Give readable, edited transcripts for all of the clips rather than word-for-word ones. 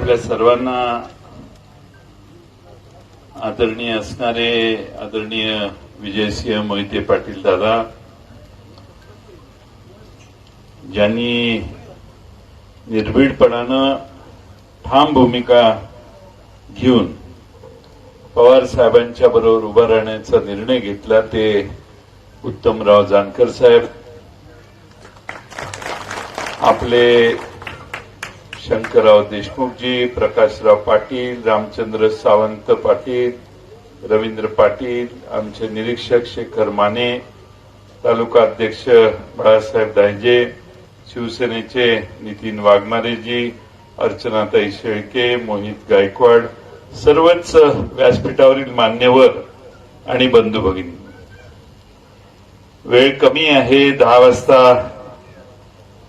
आपल्या सर्वांना आदरणीय असणारे आदरणीय विजयसिंह मोहिते पाटील दादा, ज्यांनी निर्भीडपणानं ठाम भूमिका घेऊन पवार साहेबांच्या बरोबर उभा राहण्याचा निर्णय घेतला, ते उत्तमराव जानकर साहेब, आपले शंकरराव देशमुखजी, प्रकाशराव पाटील, रामचंद्र सावंत पाटील, रवींद्र पाटील, आमचे निरीक्षक शेखर माने, तालुका अध्यक्ष बाळासाहेब दायजे, शिवसेनेचे नितीन वाघमारेजी, अर्चनाताई शेळके, मोहित गायकवाड, सर्वच व्यासपीठावरील मान्यवर आणि बंधू भगिनी, वेळ कमी आहे, 10 वाजता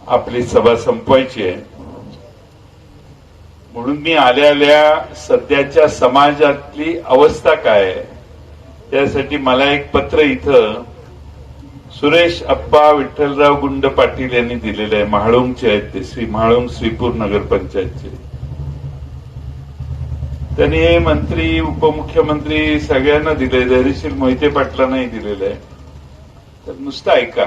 आपली सभा संपवायची आहे. म्हणून मी आल्या सध्याच्या समाजातली अवस्था काय आहे त्यासाठी मला एक पत्र इथं सुरेश अप्पा विठ्ठलराव गुंड पाटील यांनी दिलेलं आहे. म्हाळुंगचे आहेत ते, म्हाळुंग श्रीपूर नगरपंचायतचे. त्यांनी हे मंत्री उपमुख्यमंत्री सगळ्यांना दिले, धैर्यशील मोहिते पाटलांनाही दिलेलं आहे. तर नुसतं ऐका.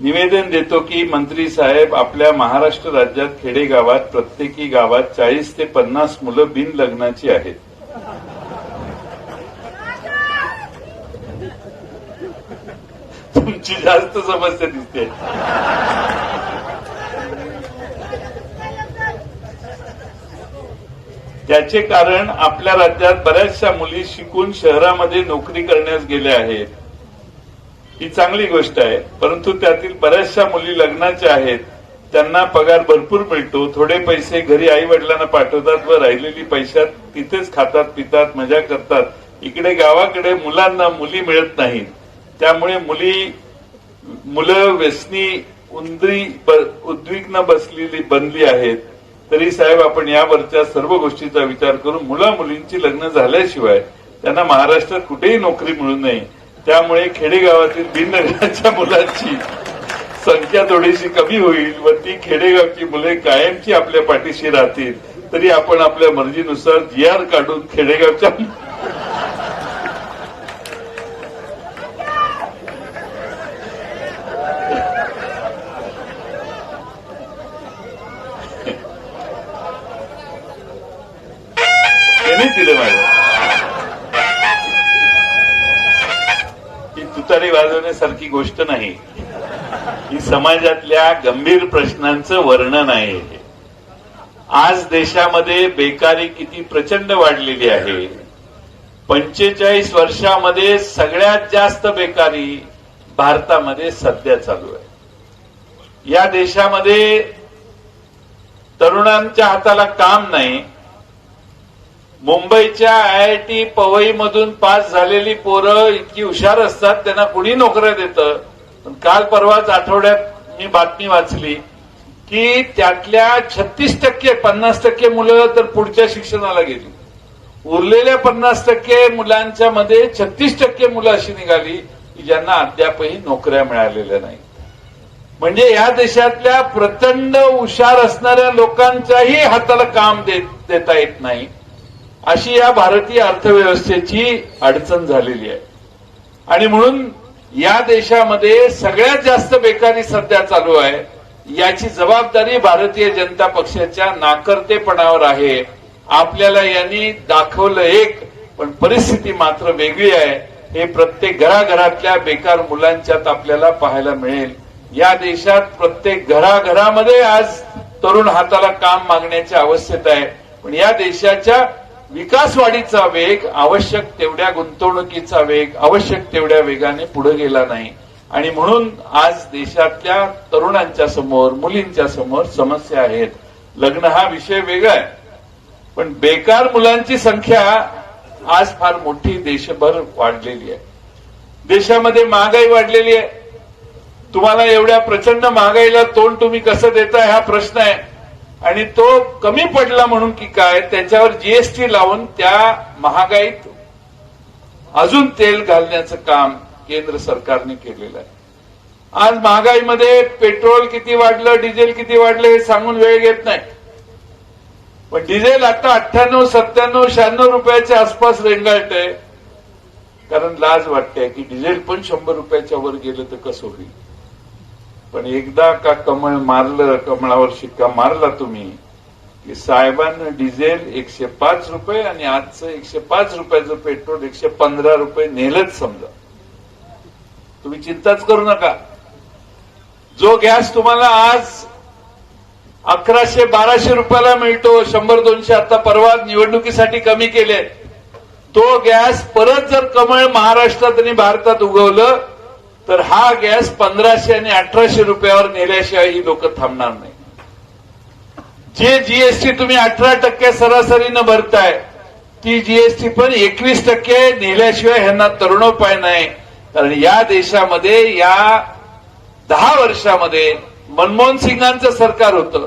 निवेदन देतो की मंत्री साहेब, आपल्या महाराष्ट्र राज्यात खेडेगावात प्रत्येकी गावात 40 ते 50 मुलं बिन लग्नाची आहेत. तुमची जास्त समस्या दिसते. त्याचे कारण आपल्या राज्यात बऱ्याचशा मुली शिकून शहरामध्ये नोकरी करण्यास गेल्या आहेत. ही चांगली गोष्ट आहे, परंतु त्यातील बऱ्याचशा मुली लग्नाच्या आहेत. त्यांना पगार भरपूर मिळतो, थोडे पैसे घरी आई वडिलांना पाठवतात व राहिलेली पैशात तिथेच खातात पितात मजा करतात. इकडे गावाकडे मुलांना मुली मिळत नाहीत. त्यामुळे मुलं व्यसनी उद्विग्न बनली आहेत. तरी साहेब, आपण यावरच्या सर्व गोष्टीचा विचार करून मुला मुलींची लग्न झाल्याशिवाय त्यांना महाराष्ट्रात कुठेही नोकरी मिळू नये. त्यामुळे खेडेगावातील बिनलग्नाच्या मुलांची संख्या थोडीशी कमी होईल व ती खेडेगावची मुले कायमची आपल्या पाठीशी राहतील. तरी आपण आपल्या मर्जीनुसार GR काढून खेडेगावच्या दिलं माझं. ही तुतारी वाजवण्यासारखी गोष्ट नाही, ही समाजातल्या गंभीर प्रश्नांचं वर्णन आहे. आज देशामध्ये बेकारी किती प्रचंड वाढलेली आहे. 45 वर्षामध्ये सगळ्यात जास्त बेकारी भारतामध्ये सध्या चालू आहे. या देशामध्ये तरुणांच्या हाताला काम नाही. मुंबईच्या IIT पवईमधून पास झालेली पोरं इतकी हुशार असतात, त्यांना कुणी नोकऱ्या देतं. पण काल परवाच आठवड्यात मी बातमी वाचली की त्यातल्या 36% 50% मुलं तर पुढच्या शिक्षणाला गेली. उरलेल्या 50% मुलांच्या मध्ये 36% मुलं अशी निघाली की ज्यांना अद्यापही नोकऱ्या मिळालेल्या नाहीत. म्हणजे या देशातल्या प्रचंड हुशार असणाऱ्या लोकांच्याही हाताला काम देता येत नाही. अशी या भारतीय अर्थव्यवस्थेची अडचण झालेली आहे. आणि म्हणून या देशामध्ये सगळ्यात जास्त बेकारी सध्या चालू आहे. याची जबाबदारी भारतीय जनता पक्षाच्या नाकर्तेपणावर आहे. आपल्याला यांनी दाखवलं एक, पण परिस्थिती मात्र वेगळी आहे. हे प्रत्येक घराघरातल्या बेकार मुलांच्यात आपल्याला पाहायला मिळेल. या देशात प्रत्येक घराघरामध्ये आज तरुण हाताला काम मागण्याची आवश्यकता आहे. पण या देशाच्या विकासवाढीचा वेग, आवश्यक तेवढ्या गुंतवणुकीचा वेग आवश्यक तेवढ्या वेगाने पुढे गेला नाही. आणि म्हणून आज देशातल्या तरुणांच्या समोर, मुलींच्या समोर समस्या आहेत. लग्न हा विषय वेगळा आहे, पण बेकार मुलांची संख्या आज फार मोठी देशभर वाढलेली आहे. देशामध्ये महागाई वाढलेली आहे. तुम्हाला एवढ्या प्रचंड महागाईला तोंड तुम्ही कसं देताय हा प्रश्न आहे. आणि तो कमी पडला म्हणून की काय, त्याच्यावर GST लावून त्या महागाईत अजून तेल घालण्याचं काम केंद्र सरकारने केलेलं आहे. आज महागाईमध्ये पेट्रोल किती वाढलं, डिझेल किती वाढलं हे सांगून वेळ घेत नाही. पण डिझेल आता 98, 97, 96 रुपयाच्या आसपास रेंगाळतंय. कारण लाज वाटते की डिझेल पण 100 रुपयाच्या वर गेलं तर कसं होईल. पण एकदा का कमळ मारलं, कमळावर शिक्का मारला तुम्ही की साहेबांना डिझेल 105 रुपये आणि आजचं 105 रुपयाचं पेट्रोल 115 रुपये नेलंच समजा. तुम्ही चिंताच करू नका. जो गॅस तुम्हाला आज 1100-1200 रुपयाला मिळतो, 100-200 आता परवा निवडणुकीसाठी कमी केले, तो गॅस परत जर कमळ महाराष्ट्रात आणि भारतात उगवलं तर हा गॅस 1500 आणि 1800 रुपयावर नेल्याशिवाय ही लोक थांबणार नाही. जे जीएसटी तुम्ही 18% सरासरीनं भरताय, ती जीएसटी पण 21% नेल्याशिवाय ह्यांना तरुणोपाय नाही. कारण या देशामध्ये या 10 वर्षामध्ये मनमोहन सिंगांचं सरकार होतं,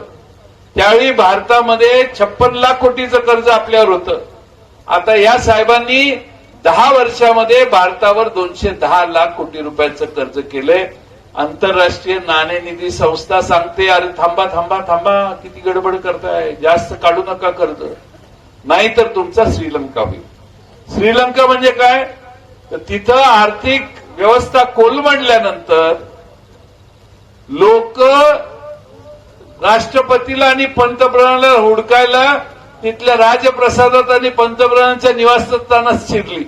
त्यावेळी भारतामध्ये 56 लाख कोटीचं कर्ज आपल्यावर होतं. आता या साहेबांनी 10 वर्षामध्ये भारतावर 210 लाख कोटी रुपयाचं कर्ज केलंय. आंतरराष्ट्रीय नाणेनिधी संस्था सांगते, अरे थांबा थांबा थांबा, किती गडबड करताय, जास्त काढू नका कर्ज, नाहीतर तुमचा श्रीलंका होईल. श्रीलंका म्हणजे काय, तर तिथं आर्थिक व्यवस्था कोलमडल्यानंतर लोक राष्ट्रपतीला आणि पंतप्रधानाला हुडकायला तिथल्या राजप्रसादात आणि पंतप्रधानांच्या निवासस्थानात शिरली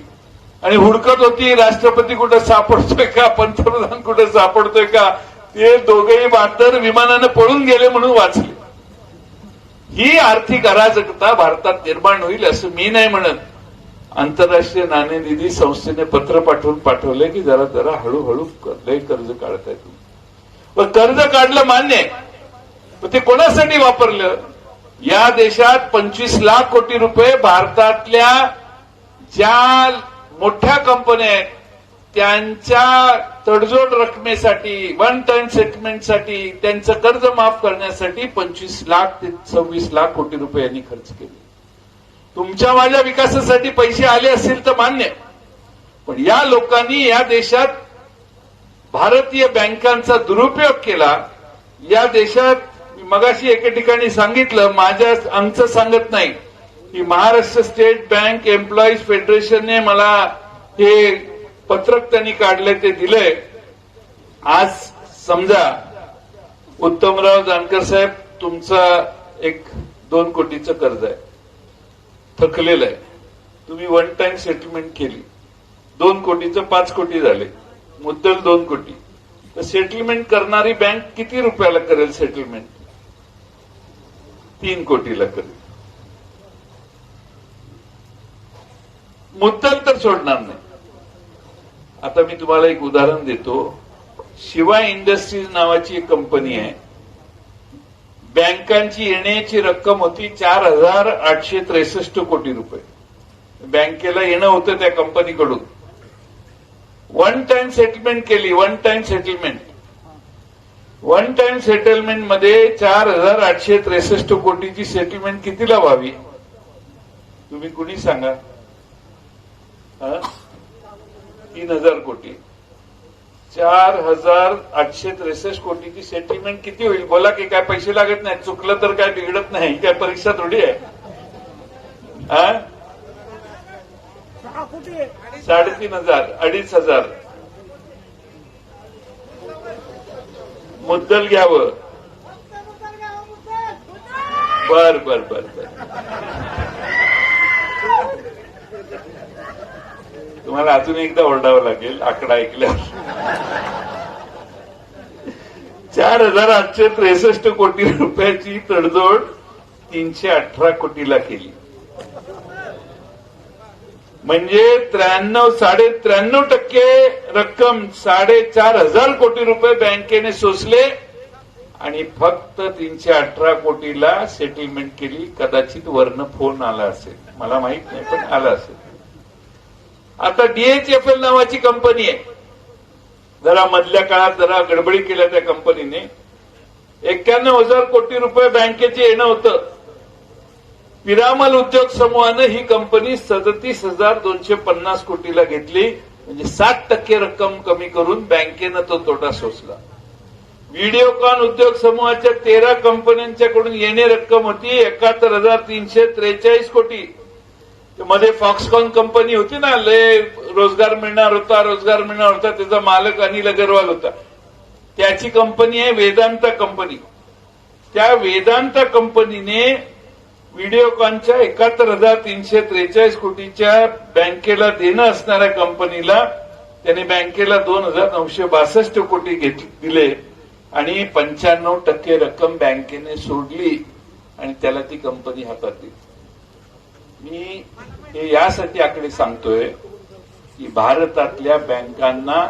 आणि हुडकत होती, राष्ट्रपती कुठं सापडतोय का, पंतप्रधान कुठं सापडतोय का. ते दोघेही बहादर विमानानं पळून गेले म्हणून वाचले. ही आर्थिक अराजकता भारतात निर्माण होईल असं मी नाही म्हणत. आंतरराष्ट्रीय नाणेनिधी संस्थेने पत्र पाठवलंय की जरा जरा हळूहळू लय कर्ज काढताय तुम्ही. पण कर्ज काढलं मान्य आहे, पण ते कोणासाठी वापरलं. या देशात 25 लाख कोटी रुपये भारतातल्या ज्या मोठ्या कंपन्या आहेत त्यांच्या तडजोड रकमेसाठी, वन टाइम सेटलमेंटसाठी, त्यांचं कर्ज माफ करण्यासाठी 25 लाख ते 26 लाख कोटी रुपये यांनी खर्च केले. तुमच्या माझ्या विकासासाठी पैसे आले असतील तर मान्य, पण या लोकांनी या देशात भारतीय बँकांचा दुरुपयोग केला. या देशात मगाशी एके ठिकाणी सांगितलं, माझ्या आमचं सांगत नाही, की महाराष्ट्र स्टेट बँक एम्प्लॉईज फेडरेशनने मला हे पत्रक त्यांनी काढलंय ते दिलंय. आज समजा उत्तमराव जानकर साहेब तुमचा 1-2 कोटीचं कर्ज आहे, थकलेलं आहे, तुम्ही वन टाइम सेटलमेंट केली, 2 कोटीचं 5 कोटी झाले, मुद्दल 2 कोटी, तर सेटलमेंट करणारी बँक किती रुपयाला करेल सेटलमेंट? 3 कोटीला करेल. मुद्दल तर सोडणार नाही. आता मी तुम्हाला एक उदाहरण देतो. शिवा इंडस्ट्रीज नावाची एक कंपनी आहे. बँकांची येण्याची रक्कम होती 4,863 कोटी रुपये. बँकेला येणं होतं त्या कंपनीकडून. वन टाइम सेटलमेंट केली. वन टाइम सेटलमेंट मध्ये 4,863 कोटीची सेटलमेंट कितीला व्हावी तुम्ही कुणी सांगा? 3,000 कोटी. 4,863 कोटीची सेटलमेंट किती होईल? बोला की काय पैसे लागत नाही, चुकलं तर काय बिघडत नाही, काय परीक्षा थोडी आहे. 3,500 2,500 मुद्दल घ्यावं. बर बर बर बर तुम्हाला अजून एकदा ओरडावं लागेल आकडा ऐकल्यावर. 4,863 कोटी रुपयाची तडजोड 318 कोटीला केली. म्हणजे 93.93% रक्कम 4,500 कोटी रुपये बँकेने सोसले आणि फक्त 318 कोटीला सेटलमेंट केली. कदाचित वरनं फोन आला असेल, मला माहित नाही, पण आला असेल. आता DHFL नावाची कंपनी आहे. जरा मधल्या काळात जरा गडबडी केल्या त्या कंपनीने. 91,000 कोटी रुपये बँकेचे येणं होतं. पिरामल उद्योग समूहानं ही कंपनी 37,250 कोटीला घेतली. म्हणजे 60% रक्कम कमी करून बँकेनं तो तोटा सोसला. व्हिडिओकॉन उद्योग समूहाच्या 13 कंपन्यांच्याकडून येणे रक्कम होती 71,343 कोटी. मध्ये फॉक्सकॉन कंपनी होती ना, लय रोजगार मिळणार होता, त्याचा मालक अनिल अग्रवाल होता. त्याची कंपनी आहे वेदांता कंपनी. त्या वेदांता कंपनीने व्हिडिओकॉनच्या 71,343 कोटीच्या बँकेला देणं असणाऱ्या कंपनीला त्याने बँकेला 2,962 कोटी दिले आणि 95% रक्कम बँकेने सोडली आणि त्याला ती कंपनी हातात दिली. मी हे यासाठी आकडे सांगतोय की भारतातल्या बँकांना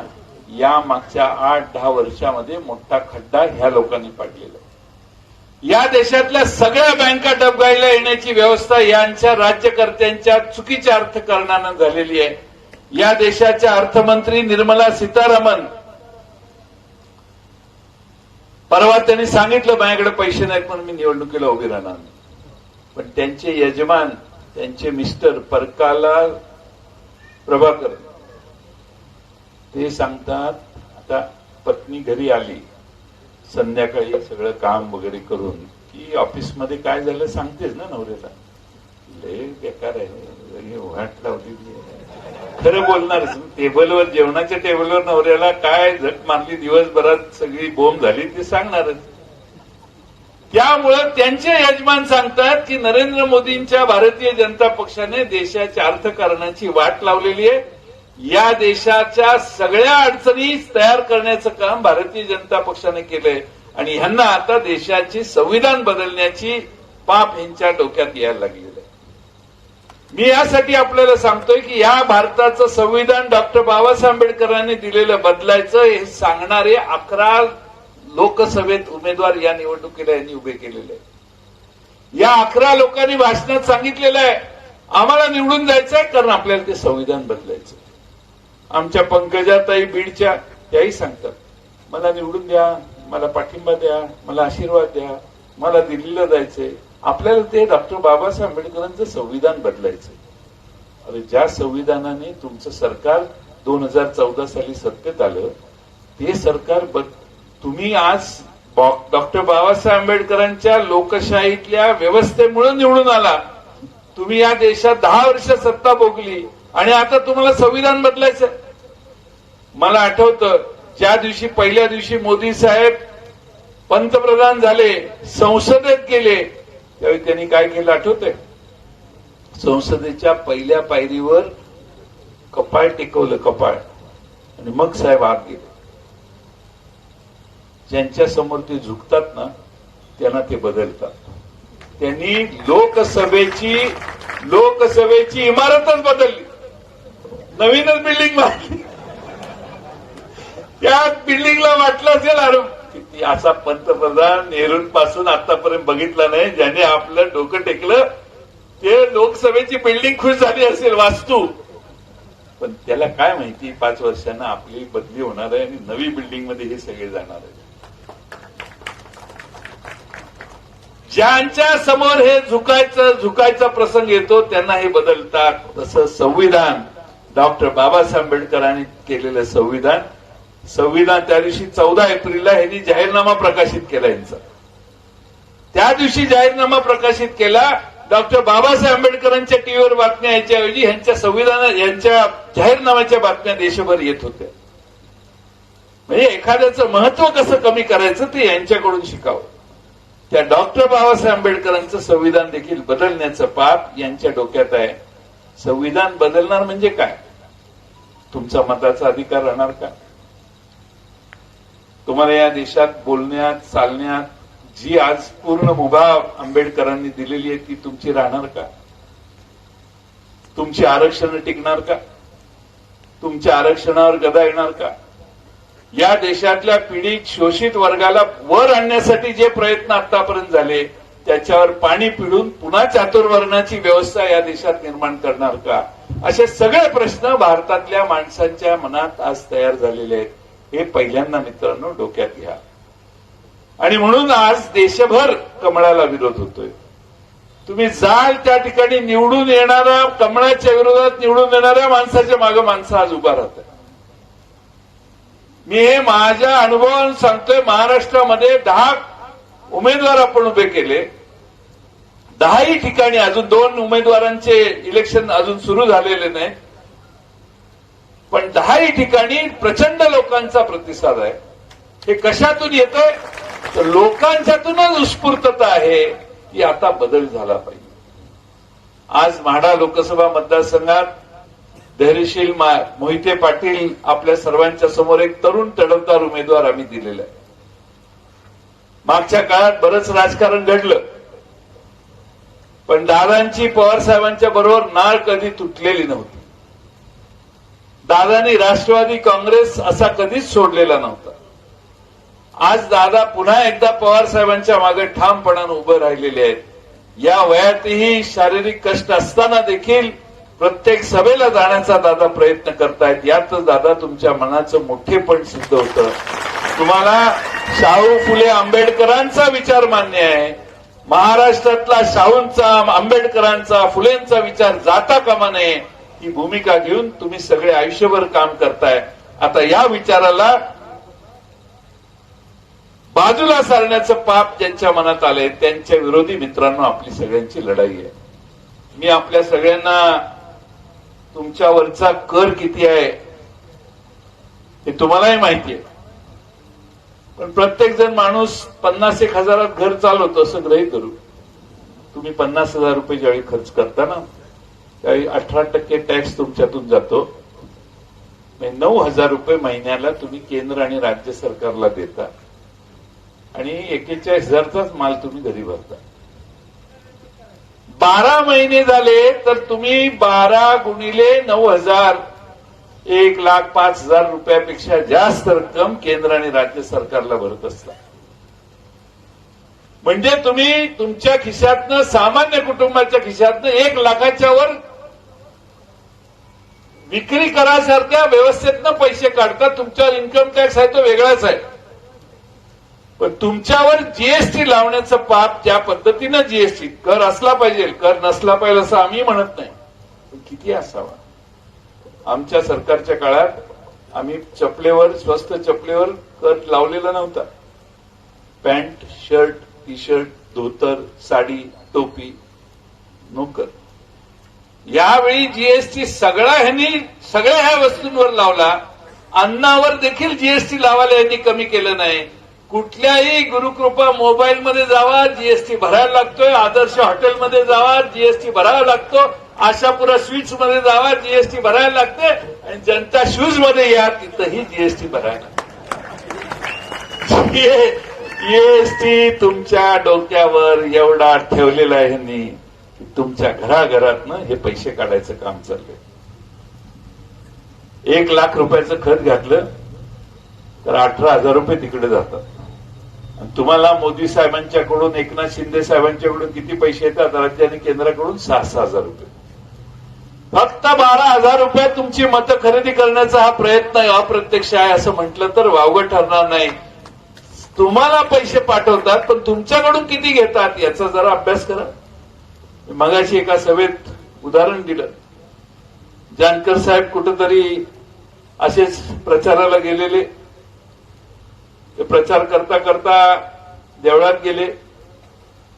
या मागच्या 8-10 वर्षामध्ये मोठा खड्डा ह्या लोकांनी पाडलेला. या देशातल्या सगळ्या बँका डबघाईला येण्याची व्यवस्था यांच्या राज्यकर्त्यांच्या चुकीच्या अर्थकारणानं झालेली आहे. या देशाच्या अर्थमंत्री निर्मला सीतारामन परवा त्यांनी सांगितलं माझ्याकडे पैसे नाहीत म्हणून मी निवडणुकीला उभी राहणार नाही. पण त्यांचे यजमान त्यांचे मिस्टर परकाला प्रभाकर ते सांगतात आता पत्नी घरी आली संध्याकाळी सगळं काम वगैरे करून की ऑफिसमध्ये काय झालं सांगतेस ना नवऱ्याला. लय बेकार आहे वाट लावली. खरं बोलणार टेबलवर जेवणाच्या टेबलवर नवऱ्याला काय झट मारली दिवसभरात सगळी बोंब झाली ते सांगणारच. त्यामुळं त्यांचे यजमान सांगतात की नरेंद्र मोदींच्या भारतीय जनता पक्षाने देशाच्या अर्थकारणाची वाट लावलेली आहे. या देशाच्या सगळ्या अडचणी तयार करण्याचं काम भारतीय जनता पक्षाने केलंय आणि ह्यांना आता देशाची संविधान बदलण्याची पाप ह्यांच्या डोक्यात यायला लागलेलं आहे. मी यासाठी आपल्याला सांगतोय की या भारताचं संविधान डॉक्टर बाबासाहेब आंबेडकरांनी दिलेलं बदलायचं हे सांगणारे 11 लोकसभेत उमेदवार या निवडणुकीला यांनी उभे केलेले आहे. या 11 लोकांनी भाषणात सांगितलेलं आहे आम्हाला निवडून जायचंय कारण आपल्याला ते संविधान बदलायचं. आमच्या पंकजाताई बीडच्या त्याही सांगतात मला निवडून द्या, मला पाठिंबा द्या, मला आशीर्वाद द्या, मला दिल्लीला जायचंय. आपल्याला ते डॉक्टर बाबासाहेब आंबेडकरांचं संविधान बदलायचंय. अरे ज्या संविधानाने तुमचं सरकार 2014 साली सत्तेत आलं ते सरकार तुम्ही आज डॉक्टर बाबासाहेब आंबेडकरांच्या लोकशाहीतल्या व्यवस्थेमुळे निवडून आला. तुम्ही या देशात 10 वर्ष सत्ता भोगली आणि आता तुम्हाला संविधान बदलायचं. मला आठवतं ज्या दिवशी पहिल्या दिवशी मोदी साहेब पंतप्रधान झाले संसदेत गेले त्यावेळी त्यांनी काय केलं आठवतंय. संसदेच्या पहिल्या पायरीवर कपाळ टेकवलं कपाळ आणि मग साहेब आत गेले. ज्यांच्या समोर ते झुकतात ना त्यांना ते बदलतात. त्यांनी लोकसभेची इमारतच बदलली, नवीनच बिल्डिंग बांधली. त्या बिल्डिंगला वाटलं असेल अरे किती असा पंतप्रधान नेहरूंपासून आतापर्यंत बघितला नाही ज्याने आपलं डोकं टेकलं. ते लोकसभेची बिल्डिंग खुश झाली असेल वास्तू, पण त्याला काय माहिती 5 वर्षांना आपली बदली होणार आहे आणि नवी बिल्डिंग मध्ये हे सगळे जाणार आहे. ज्यांच्या समोर हे झुकायचा प्रसंग येतो त्यांना हे बदलतात. तसं संविधान डॉक्टर बाबासाहेब आंबेडकरांनी केलेलं संविधान त्या दिवशी 14 एप्रिलला ह्यांनी जाहीरनामा प्रकाशित केला. यांचा त्या दिवशी जाहीरनामा प्रकाशित केला. डॉक्टर बाबासाहेब आंबेडकरांच्या टीव्हीवर बातम्या याच्याऐवजी यांच्या जाहीरनाम्याच्या बातम्या देशभर येत होत्या. म्हणजे एखाद्याचं महत्व कसं कमी करायचं ते यांच्याकडून शिकावं. त्या डॉक्टर बाबासाहेब आंबेडकरांचं संविधान देखील बदलण्याचं पाप यांच्या डोक्यात आहे. संविधान बदलणार म्हणजे काय? तुमचा मताचा अधिकार राहणार का? तुम्हाला या देशात बोलण्यात चालण्यात जी आज पूर्ण मुभा आंबेडकरांनी दिलेली आहे ती तुमची राहणार का? तुमची आरक्षण टिकणार का? तुमच्या आरक्षणावर गदा येणार का? या देशातल्या पीडित शोषित वर्गाला वर आणण्यासाठी जे प्रयत्न आतापर्यंत झाले त्याच्यावर पाणी पिळून पुन्हा चातुर्वर्णाची व्यवस्था या देशात निर्माण करणार का? असे सगळे प्रश्न भारतातल्या माणसांच्या मनात आज तयार झालेले आहेत. हे पहिल्यांदा मित्रांनो डोक्यात घ्या. आणि म्हणून आज देशभर कमळाला विरोध होतोय. तुम्ही जाल त्या ठिकाणी निवडून येणारा कमळाच्या विरोधात निवडून येणाऱ्या माणसाच्या मागे माणसं आज उभा राहतात. मी हे माझ्या अनुभवावरून सांगतोय. महाराष्ट्रामध्ये 10 उमेदवार आपण उभे केले. 10ही ठिकाणी अजून 2 उमेदवारांचे इलेक्शन अजून सुरू झालेले नाही, पण 10ही ठिकाणी प्रचंड लोकांचा प्रतिसाद आहे. हे कशातून येतंय? तर लोकांच्यातूनच उत्स्फूर्तता आहे की आता बदल झाला पाहिजे. आज म्हाडा लोकसभा मतदारसंघात धैर्यशील मोहिते पाटील आपल्या सर्वांच्या समोर एक तरुण तडफदार उमेदवार आम्ही दिलेला आहे. मागच्या काळात बरंच राजकारण घडलं, पण दादांची पवार साहेबांच्या बरोबर नाळ कधी तुटलेली नव्हती. दादांनी राष्ट्रवादी काँग्रेस असा कधीच सोडलेला नव्हता. आज दादा पुन्हा एकदा पवार साहेबांच्या मागे ठामपणानं उभे राहिलेले आहेत. या वयातही शारीरिक कष्ट असताना देखील प्रत्येक सभेला जाण्याचा दादा प्रयत्न करतायत. यातच दादा तुमच्या मनाचं मोठेपण सिद्ध होतं. तुम्हाला शाहू फुले आंबेडकरांचा विचार मान्य आहे. महाराष्ट्रातला शाहूंचा, आंबेडकरांचा, फुलेंचा विचार जाता कामा नये ही भूमिका घेऊन तुम्ही सगळे आयुष्यभर काम करताय. आता या विचाराला बाजूला सारण्याचं पाप ज्यांच्या मनात आलंय त्यांच्या विरोधी मित्रांनो आपली सगळ्यांची लढाई आहे. मी आपल्या सगळ्यांना तुमच्यावरचा कर किती आहे हे तुम्हालाही माहिती आहे, पण प्रत्येक जण माणूस 50-1 हजारात घर चालवतो असं गृहीत धरू. तुम्ही 50,000 रुपये ज्यावेळी खर्च करता ना त्यावेळी 18% टॅक्स तुमच्यातून जातो. 9,000 रुपये महिन्याला तुम्ही केंद्र आणि राज्य सरकारला देता आणि 41,000चाच माल तुम्ही घरी भरता. 12 महिने झाले तर तुम्ही 12 गुणिले 9,000 1,05,000 रुपयापेक्षा जास्त रक्कम केंद्र आणि राज्य सरकारला भरत असता. म्हणजे तुम्ही तुमच्या खिशातनं, सामान्य कुटुंबाच्या खिशातनं 1 लाखाच्या वर विक्री करासारख्या व्यवस्थेतनं पैसे काढतात. तुमच्यावर इन्कम टॅक्स आहे तो वेगळाच आहे, पण तुमच्यावर जीएसटी लावण्याचं पाप, ज्या पद्धतीनं जीएसटी कर असला पाहिजे, कर नसला पाहिजे असं आम्ही म्हणत नाही, पण किती असावा. आमच्या सरकारच्या काळात आम्ही चपलेवर, स्वस्त चपलेवर कर लावलेला नव्हता. पॅन्ट, शर्ट, टी शर्ट, धोतर, साडी, टोपी, नोकर. यावेळी जीएसटी सगळ्या ह्या वस्तूंवर लावला. अन्नावर देखील जीएसटी लावायला यांनी कमी केलं नाही. कुठल्याही गुरुकृपा मोबाईलमध्ये जावा जीएसटी भरायला लागतोय, आदर्श हॉटेलमध्ये जावा जीएसटी भरायला लागतो, आशापुरा स्वीट्स मध्ये जावा जीएसटी भरायला लागते, आणि जनता शूज मध्ये या तिथंही जीएसटी भरायला. जीएसटी तुमच्या डोक्यावर एवढा ठेवलेला आहे ह्यांनी की तुमच्या घराघरातनं हे पैसे काढायचं काम चाललंय. 1 लाख रुपयाचं खत घातलं तर 18,000 रुपये तिकडे जातात. आणि तुम्हाला मोदी साहेबांच्याकडून, एकनाथ शिंदे साहेबांच्याकडून किती पैसे येतात? राज्य आणि केंद्राकडून 6,000 रुपये. फक्त 12,000 रुपये तुमची मतं खरेदी करण्याचा हा प्रयत्न अप्रत्यक्ष आहे असं म्हटलं तर वावगं ठरणार नाही. तुम्हाला पैसे पाठवतात, पण तुमच्याकडून किती घेतात याचा जरा अभ्यास करा. मगाशी एका सभेत उदाहरण दिलं. जानकर साहेब कुठंतरी असेच प्रचाराला गेलेले. ते प्रचार करता करता देवळात गेले.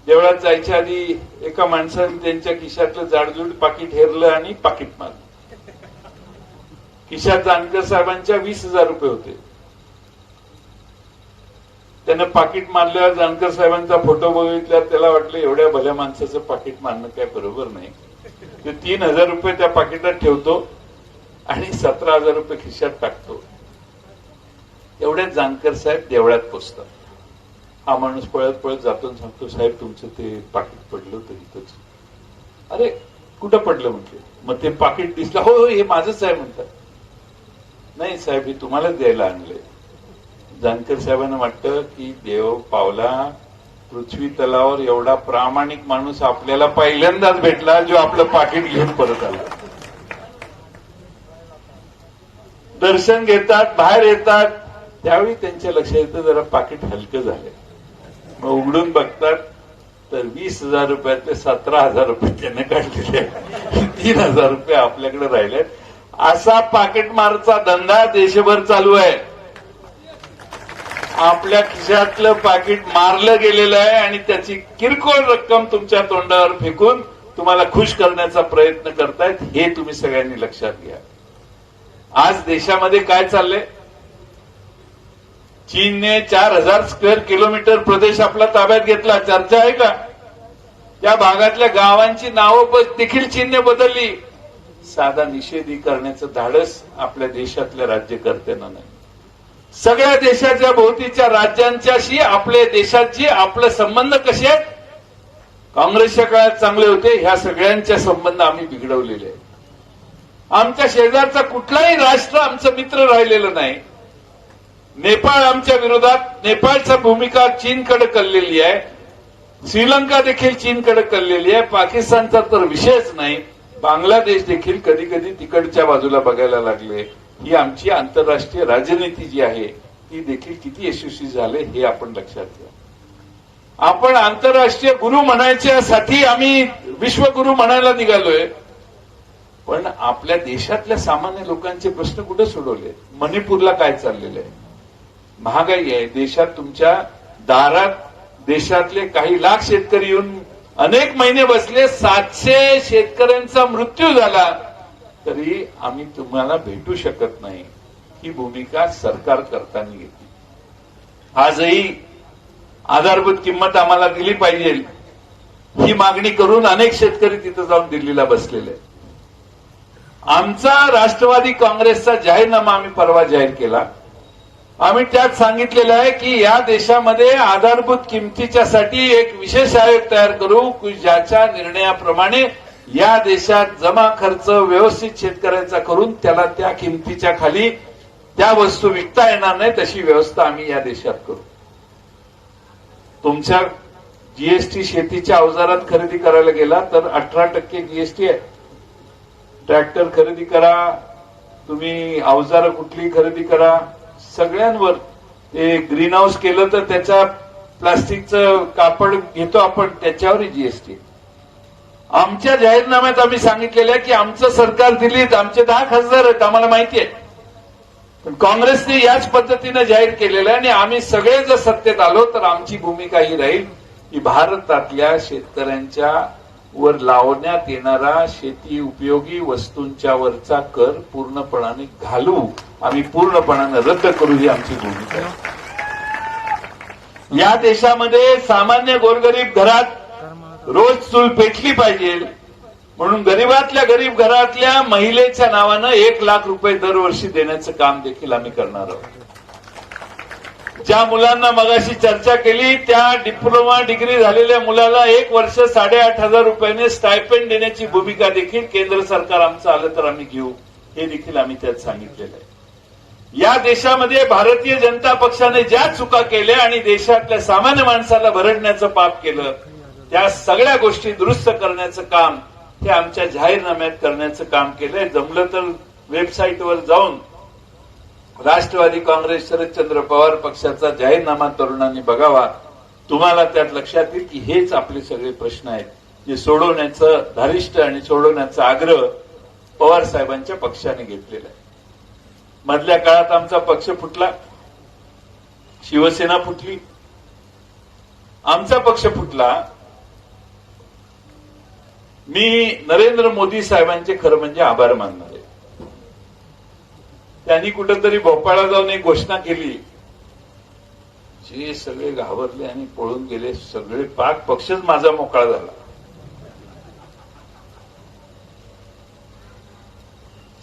देवळात जायच्या आधी एका माणसाने त्यांच्या खिशातलं जाडजूड पाकिट हेरलं आणि पाकिट मारलं. खिशात जानकर साहेबांच्या 20,000 रुपये होते. त्यानं पाकिट मारल्यावर जानकर साहेबांचा फोटो बघितल्यावर त्याला वाटलं एवढ्या भल्या माणसाचं पाकिट मारणं काय बरोबर नाही. ते 3,000 रुपये त्या पाकिटात ठेवतो आणि 17,000 रुपये खिशात टाकतो. एवढ्यात जानकर साहेब देवळात पोचतात. हा माणूस पळत पळत जातो आणि सांगतो, साहेब तुमचं ते पाकिट पडलं होतं इथंच. अरे कुठं पडलं म्हटलं. मग ते पाकिट दिसलं. हो हो हे माझंच आहे म्हणतात. नाही साहेब हे तुम्हालाच द्यायला आणलंय. जानकर साहेबांना वाटतं की देव पावला, पृथ्वी तलावर एवढा प्रामाणिक माणूस आपल्याला पहिल्यांदाच भेटला जो आपलं पाकिट घेऊन परत आला. दर्शन घेतात, बाहेर येतात, त्यावेळी त्यांच्या लक्षात येतं जरा पाकिट हलकं झालंय. मग उघडून बघतात तर 20,000 रुपयातले 17,000 रुपये त्याने काढलेले, 3,000 रुपये आपल्याकडे राहिले. असा पाकिटमारचा धंदा देशभर चालू आहे. आपल्या खिशातलं पाकिट मारलं गेलेलं आहे आणि त्याची किरकोळ रक्कम तुमच्या तोंडावर फेकून तुम्हाला खुश करण्याचा प्रयत्न करतायत, हे तुम्ही सगळ्यांनी लक्षात घ्या. आज देशामध्ये काय चाललंय? चीनने 4000 स्क्वेअर किलोमीटर प्रदेश आपला ताब्यात घेतला. चर्चा आहे का? त्या भागातल्या गावांची नावं देखील चीनने बदलली. साधा निषेधी करण्याचं धाडस आपल्या देशातल्या राज्यकर्त्यांना नाही. सगळ्या देशाच्या भोवतीच्या राज्यांच्याशी आपल्या देशाची आपले संबंध कसे आहेत? काँग्रेसच्या काळात चांगले होते. ह्या सगळ्यांच्या संबंध आम्ही बिघडवलेले आहेत. आमच्या शेजारचा कुठलाही राष्ट्र आमचं मित्र राहिलेलं नाही. नेपाळ आमच्या विरोधात, नेपाळची भूमिका चीनकडे कललेली आहे. श्रीलंका देखील चीनकडे कललेली आहे. पाकिस्तानचा तर विषयच नाही. बांगलादेश देखील कधी कधी तिकडच्या बाजूला बघायला लागले. ही आमची आंतरराष्ट्रीय राजनीती जी आहे ती देखील किती यशस्वी झाले हे आपण लक्षात घ्या. आपण आंतरराष्ट्रीय गुरु म्हणायच्यासाठी आम्ही विश्वगुरु म्हणायला निघालोय, पण आपल्या देशातल्या सामान्य लोकांचे प्रश्न कुठे सोडवले? मणिपूरला काय चाललेलं आहे? महागाई आहे. देशात तुमच्या दारात देशातले काही लाख शेतकरी येऊन अनेक महिने बसले. 700 शेतकऱ्यांचा मृत्यू झाला तरी आम्ही तुम्हाला भेटू शकत नाही. ही भूमिका सरकार करताना घेतली. आजही आधारभूत किंमत आम्हाला दिली पाहिजे ही मागणी करून अनेक शेतकरी तिथं जाऊन दिल्लीला बसलेले आहेत. आमचा राष्ट्रवादी काँग्रेसचा जाहीरनामा आम्ही परवा जाहीर केला. आम्ही त्यात सांगितलेलं आहे की या देशामध्ये आधारभूत किमतीच्यासाठी एक विशेष आयोग तयार करू की ज्याच्या निर्णयाप्रमाणे या देशात जमा खर्च व्यवस्थित शेतकऱ्यांचा करून त्याला त्या किमतीच्या खाली त्या वस्तू विकता येणार नाही तशी व्यवस्था आम्ही या देशात करू. तुमच्या जीएसटी शेतीच्या अवजारात खरेदी करायला गेला तर 18% जीएसटी आहे. ट्रॅक्टर खरेदी करा, तुम्ही अवजारं कुठली खरेदी करा, सगळ्यांवर. ते ग्रीन हाऊस केलं तर त्याच्या प्लास्टिकचं कापड घेतो आपण, त्याच्यावरही जीएसटी. आमच्या जाहीरनाम्यात आम्ही सांगितलेलं आहे की आमचं सरकार दिल्लीत आमचे 10 खासदार आहेत, आम्हाला माहिती आहे. पण काँग्रेसने याच पद्धतीनं जाहीर केलेलं आहे आणि आम्ही सगळे जर सत्तेत आलो तर आमची भूमिका ही राहील की भारतातल्या शेतकऱ्यांच्या वर लावण्यात येणारा शेती उपयोगी वस्तूंच्या वरचा कर पूर्णपणाने घालू, आम्ही पूर्णपणाने रद्द करू, ही आमची भूमिका आहे. या देशामध्ये सामान्य गोरगरीब घरात रोज चूल पेटली पाहिजे म्हणून गरीबातल्या गरीब घरातल्या महिलेच्या नावानं 1 लाख रुपये दरवर्षी देण्याचं काम देखील आम्ही करणार आहोत. ज्या मुलांना मगाशी चर्चा केली त्या डिप्लोमा डिग्री झालेल्या मुलाला 1 वर्ष 8,500 रुपयाने स्टायपेंड देण्याची भूमिका देखील केंद्र सरकार आमचं आलं तर आम्ही घेऊ, हे देखील आम्ही त्यात सांगितलेलं आहे. या देशामध्ये भारतीय जनता पक्षाने ज्या चुका केल्या आणि देशातल्या सामान्य माणसाला भरडण्याचं पाप केलं त्या सगळ्या गोष्टी दुरुस्त करण्याचं काम हे आमच्या जाहीरनाम्यात करण्याचं काम केलंय. जमलं तर वेबसाईटवर जाऊन राष्ट्रवादी काँग्रेस शरदचंद्र पवार पक्षाचा जाहीरनामा तरुणांनी बघावा. तुम्हाला त्यात लक्षात येईल की हेच आपले सगळे प्रश्न आहेत जे सोडवण्याचं धारिष्ट आणि सोडवण्याचा आग्रह पवार साहेबांच्या पक्षाने घेतलेला आहे. मधल्या काळात आमचा पक्ष फुटला, शिवसेना फुटली, आमचा पक्ष फुटला. मी नरेंद्र मोदी साहेबांचे खरं म्हणजे आभार मानणार आहे. त्यांनी कुठेतरी भोपाळला जाऊन एक घोषणा केली, जे सगळे घाबरले आणि पळून गेले, सगळे पाक पक्षच माझा मोकळा झाला.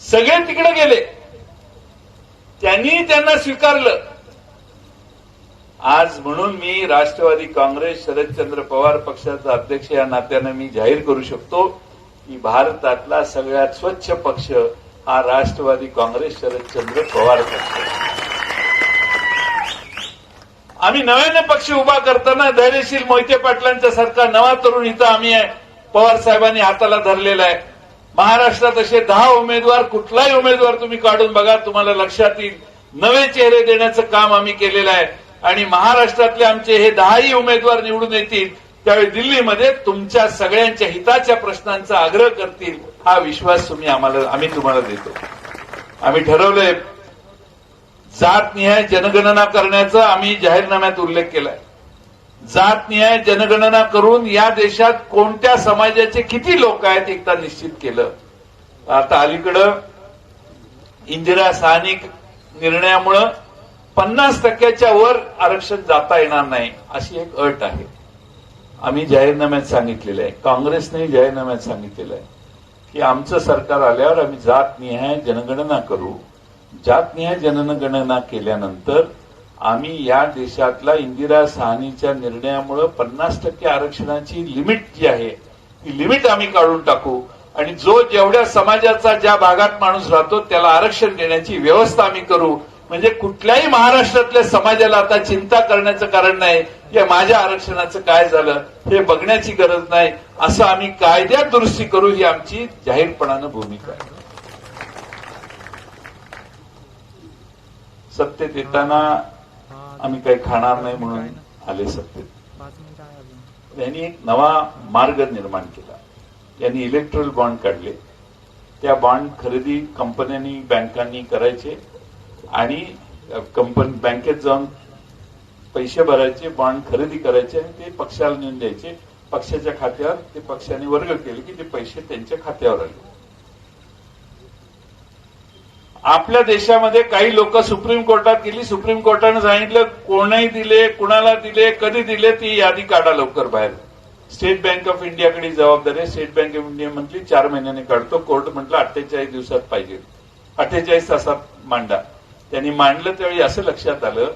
सगळे तिकडे गेले, त्यांनी त्यांना स्वीकारलं. आज म्हणून मी राष्ट्रवादी काँग्रेस शरदचंद्र पवार पक्षाचा अध्यक्ष या नात्यानं मी जाहीर करू शकतो की भारतातला सगळ्यात स्वच्छ पक्ष हा राष्ट्रवादी काँग्रेस शरदचंद्र पवार पक्ष. आम्ही नव्याने पक्ष उभा करताना धैर्यशील मोहिते पाटलांच्या सारखा नवा तरुण इथं आम्ही पवार साहेबांनी हाताला धरलेला आहे. महाराष्ट्रात असे 10 उमेदवार, कुठलाही उमेदवार तुम्ही काढून बघा, तुम्हाला लक्षात येईल नवे चेहरे देण्याचं काम आम्ही केलेलं आहे. आणि महाराष्ट्रातले आमचे हे 10ही उमेदवार निवडून येतील त्यावेळी दिल्लीमध्ये तुमच्या सगळ्यांच्या हिताच्या प्रश्नांचा आग्रह करतील, हा विश्वास आम्ही तुम्हाला देतो. आम्ही ठरवलंय जातनिहाय जनगणना करण्याचा आम्ही जाहीरनाम्यात उल्लेख केलाय. जातनिहाय जनगणना करून या देशात कोणत्या समाजाचे किती लोक आहेत एकदा निश्चित केलं. आता अलीकडं इंदिरा साहनी निर्णयामुळं 50% वर आरक्षण जाता येणार नाही अशी एक अट आहे. आम्ही जाहीरनाम्यात सांगितलेलं आहे, काँग्रेसने जाहीरनाम्यात सांगितलेलं आहे की आमचं सरकार आल्यावर आम्ही जातनिहाय जनगणना करू. जातनिहाय जनगणना केल्यानंतर आम्ही या देशातला इंदिरा साहनीच्या निर्णयामुळे 50% आरक्षणाची लिमिट जी आहे ती लिमिट आम्ही काढून टाकू आणि जो जेवढ्या समाजाचा ज्या भागात माणूस राहतो त्याला आरक्षण देण्याची व्यवस्था आम्ही करू. म्हणजे कुठल्याही महाराष्ट्रातल्या समाजाला आता चिंता करण्याचं कारण नाही की माझ्या आरक्षणाचं काय झालं हे बघण्याची गरज नाही. असं आम्ही कायद्यात दुरुस्ती करू ही आमची जाहीरपणानं भूमिका आहे. सत्तेत येताना आम्ही काही खाणार नाही म्हणून आले सत्तेत. यांनी एक नवा मार्ग निर्माण केला. यांनी इलेक्ट्रल बॉन्ड काढले. त्या बॉन्ड खरेदी कंपन्यांनी बँकांनी करायचे आणि बँकेत जाऊन पैसे भरायचे, बॉन्ड खरेदी करायचे आणि ते पक्षाला नेऊन द्यायचे. पक्षाच्या खात्यावर ते पक्षाने वर्ग केले की ते पैसे त्यांच्या खात्यावर आले. आपल्या देशामध्ये काही लोक सुप्रीम कोर्टात गेली. सुप्रीम कोर्टाने सांगितलं कोणाही दिले, कुणाला दिले, कधी दिले ती यादी काढा लवकर बाहेर. स्टेट बँक ऑफ इंडियाकडे जबाबदारी आहे. स्टेट बँक ऑफ इंडिया म्हटली 4 महिन्याने काढतो. कोर्ट म्हटलं 48 दिवसात पाहिजे, 48 तासात मांडा. त्यांनी मांडलं त्यावेळी असं लक्षात आलं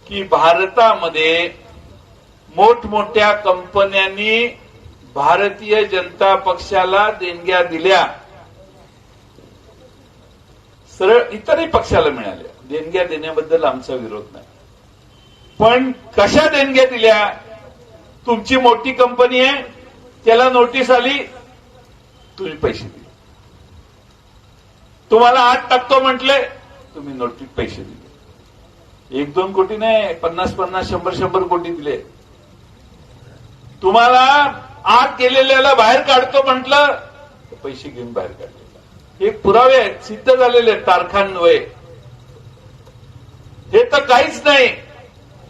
की भारतामध्ये मोठमोठ्या कंपन्यांनी भारतीय जनता पक्षाला देणग्या दिल्या, सरळ इतरही पक्षाला मिळाल्या. देणग्या देण्याबद्दल आमचा विरोध नाही, पण कशा देणग्या दिल्या? तुमची मोठी कंपनी आहे, त्याला नोटीस आली, तुम्ही पैसे दिले. तुम्हाला आत टाकतो म्हटले, तुम्ही नोटीस पैसे दिले. 1-2 कोटी नाही, 50-50, 100-100 कोटी दिले. तुम्हाला आत गेलेल्याला बाहेर काढतो म्हटलं, पैसे घेऊन बाहेर काढले. हे पुरावे आहेत, सिद्ध झालेले तारखान्वये. हे तर काहीच नाही.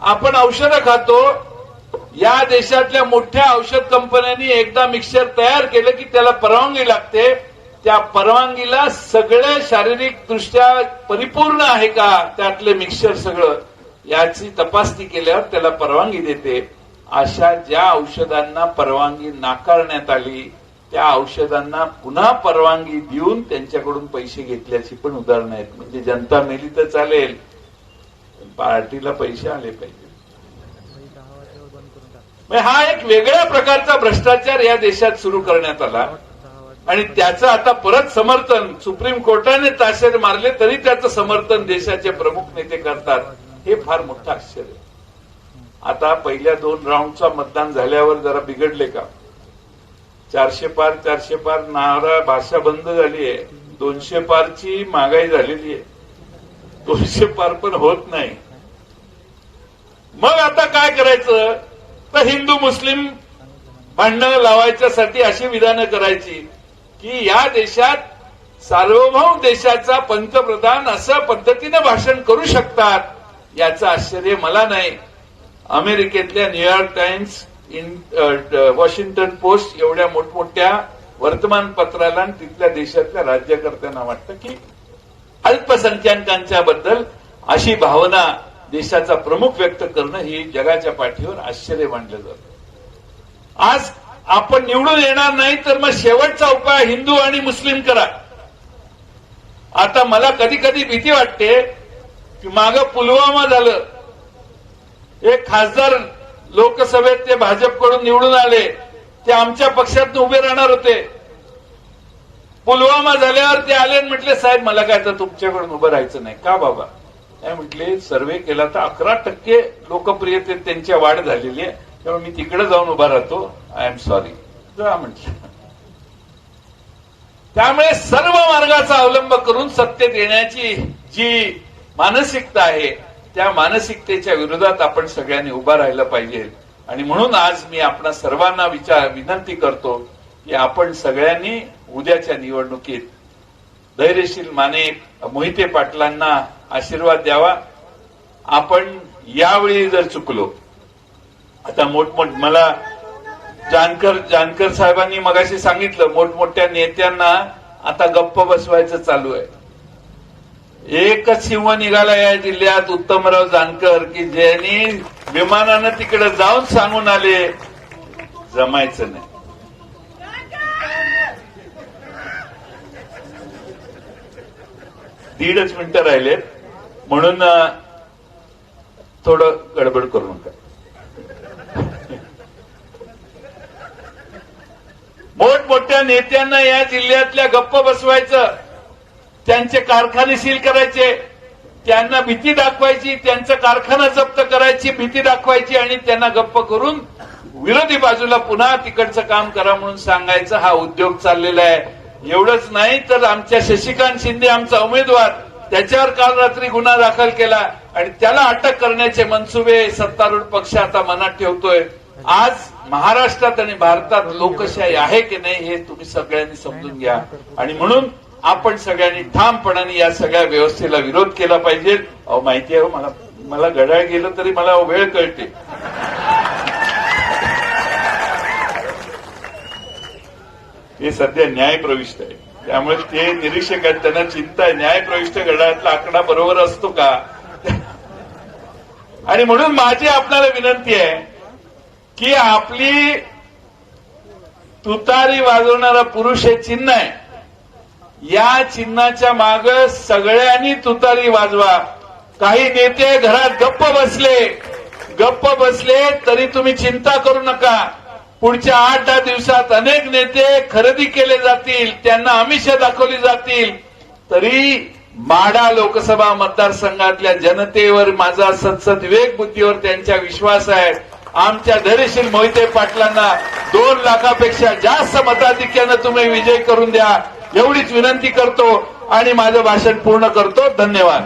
आपण औषधं खातो. या देशातल्या मोठ्या औषध कंपन्यांनी एकदा मिक्सर तयार केलं की त्याला परवानगी लागते. त्या परवानगीला सगळे शारीरिक दृष्ट्या परिपूर्ण आहे का त्यातले मिक्सर सगळं याची तपासणी केल्यावर त्याला परवानगी देते. अशा ज्या औषधांना परवानगी नाकारण्यात आली त्या औषधांना पुन्हा परवानगी देऊन त्यांच्याकडून पैसे घेतल्याची पण उदाहरणं आहेत. म्हणजे जनता मेली तर चालेल, पार्टीला पैसे आले पाहिजे. हा एक वेगळ्या प्रकारचा भ्रष्टाचार या देशात सुरू करण्यात आला आणि त्याचं आता परत समर्थन सुप्रीम कोर्टाने ताशेरे मारले तरी त्याचं समर्थन देशाचे प्रमुख नेते करतात. हे फार मोठं आश्चर्य. आता पहिल्या 2 राऊंडचा मतदान झाल्यावर जरा बिघडले का? 400 पार 400 पार नारा भाषा बंद झाली आहे. 200 पारची महागाई झालेली आहे. 200 पार पण होत नाही. मग आता काय करायचं? तर हिंदू मुस्लिम भांडणं लावायच्यासाठी अशी विधानं करायची की या देशात सार्वभौम देशाचा पंतप्रधान असं पद्धतीने भाषण करू शकतात याचं आश्चर्य मला नाही. अमेरिकेतल्या न्यूयॉर्क टाइम्स, वॉशिंग्टन पोस्ट एवढ्या मोठमोठ्या वर्तमानपत्राला आणि तिथल्या देशातल्या राज्यकर्त्यांना वाटतं की अल्पसंख्याकांच्या बद्दल अशी भावना देशाचा प्रमुख व्यक्त करणं ही जगाच्या पाठीवर आश्चर्य मानलं जातं. आज आपण निवडून येणार नाही तर मग शेवटचा उपाय हिंदू आणि मुस्लिम करा. आता मला कधी कधी भीती वाटते की मागं पुलवामा झालं. एक खासदार लोकसभेत ते भाजपकडून निवडून आले, ते आमच्या पक्षात उभे राहणार होते. पुलवामा झाल्यावर ते आले आणि म्हटले साहेब मला काय तर तुमच्याकडून उभं राहायचं नाही. का बाबा? काय म्हटले, सर्वे केला तर 11% लोकप्रियतेत त्यांची वाढ झालेली आहे, त्यामुळे मी तिकडे जाऊन उभा राहतो. I am sorry. जा म्हटलं. त्यामुळे सर्व मार्गाचा अवलंब करून सत्तेत येण्याची जी मानसिकता आहे त्या मानसिकतेच्या विरोधात आपण सगळ्यांनी उभा राहिलं पाहिजे. आणि म्हणून आज मी आपणा सर्वांना विनंती करतो की आपण सगळ्यांनी उद्याच्या निवडणुकीत धैर्यशील माने मोहिते पाटलांना आशीर्वाद द्यावा. आपण यावेळी जर चुकलो, आता मला जानकर साहेबांनी मगाशी सांगितलं, मोठमोठ्या नेत्यांना आता गप्प बसवायचं चालू आहे. एकच सिंह निघाला या जिल्ह्यात, उत्तमराव जानकर, की ज्यांनी विमानानं तिकडे जाऊन सांगून आले जमायचं नाही. दीडच मिनिटं राहिलेत म्हणून थोडं गडबड करू नका. मोठमोठ्या नेत्यांना या जिल्ह्यातल्या गप्प बसवायचं, त्यांचे कारखाने सील करायचे, त्यांना भीती दाखवायची, त्यांचा कारखाना जप्त करायची, भीती दाखवायची आणि त्यांना गप्प करून विरोधी बाजूला पुन्हा तिकडचं काम करा म्हणून सांगायचं. हा उद्योग चाललेला आहे. एवढंच नाही तर आमच्या शशिकांत शिंदे, आमचा उमेदवार, त्याच्यावर काल रात्री गुन्हा दाखल केला आणि त्याला अटक करण्याचे मनसुबे सत्तारूढ पक्ष आता मनात ठेवतोय. आज महाराष्ट्रात आणि भारतात लोकशाही आहे की नाही हे तुम्ही सगळ्यांनी समजून घ्या आणि म्हणून आपण सगळ्यांनी ठामपणाने या सगळ्या व्यवस्थेला विरोध केला पाहिजे. अहो माहिती आहे, मला घड्याळ गेलं तरी मला वेळ कळते. हे सध्या न्यायप्रविष्ट आहे, त्यामुळे ते निरीक्षक आहेत, त्यांना चिंता आहे न्यायप्रविष्ट घड्याळातला आकडा बरोबर असतो का. आणि म्हणून माझी आपल्याला विनंती आहे की आपली तुतारी वाजवणारा पुरुष हे चिन्ह आहे. या चिन्हाच्या माग सगळ्यांनी तुतारी वाजवा. काही नेते घरात गप्प बसले तरी तुम्ही चिंता करू नका. पुढच्या 8-10 दिवसात अनेक नेते खरेदी केले जातील, त्यांना आमिषं दाखवली जातील. तरी माढा लोकसभा मतदारसंघातल्या जनतेवर माझा सदसद विवेक बुद्धीवर त्यांचा विश्वास आहे. आमच्या धैर्यशील मोहिते पाटलांना 2 लाखापेक्षा जास्त मताधिक्यानं तुम्ही विजय करून द्या, एवढीच विनंती करतो आणि माझं भाषण पूर्ण करतो. धन्यवाद.